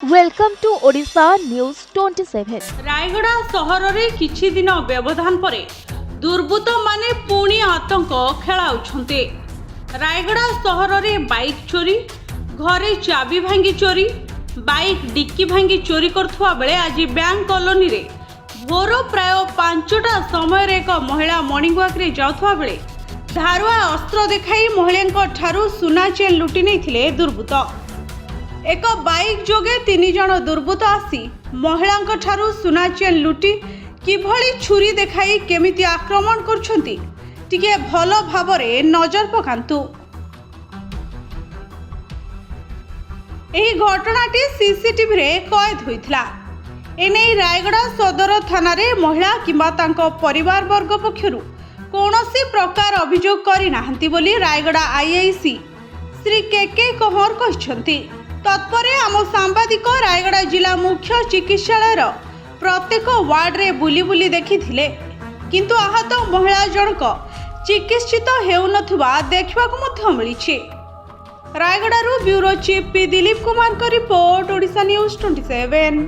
Welcome to Odisha news 27। Rayagada सहर रे किछि दिन व्यवधान परे दुर्बृत्त माने पुणी आतंक खेलाउछन्ते। रायगड़ा सहर रे बाइक चोरी, घरे चाबी भांगी चोरी, बाइक डिक्की भांगी चोरी करथुआ बेले आज बैंक कॉलोनी रे भोर प्राय 5टा समय एक महिला मॉर्निंग वॉक रे जाउथुआ बेले धारुआ अस्त्र देखाई महिला ठारू सुना चेन लुटि नैथिले दुर्बृत्त। एक बाइक जोगे 3 जण दुर्बृत्त आसी महिला ठारू सुना चेन लुटि किभली छुरी देखाई केमिति आक्रमण करछंती टिके भल भाबरे नजर पकांतु। एही घटनाटी सीसीटीवी रे कैद होइथिला। एने रायगड़ा सदर थाना रे महिला किंबा तांको परिवार वर्ग पक्षरु कोनोसी प्रकार अभियोग करि नाहंती बोली रायगड़ा आईआईसी श्री के कहोर कहिसंती। तत्परे आम सांबादिक रायगड़ा जिला मुख्य चिकित्सालय प्रत्येक वार्ड रे बुली बुली देखिथिले, किंतु आहत महिला जनक चिकित्सित हेउनथुवा देखिबाकु मध्य मिलिछि। रायगड़ारू bureau chief P Dilip Kumar का रिपोर्ट, ओडिशा न्यूज 27।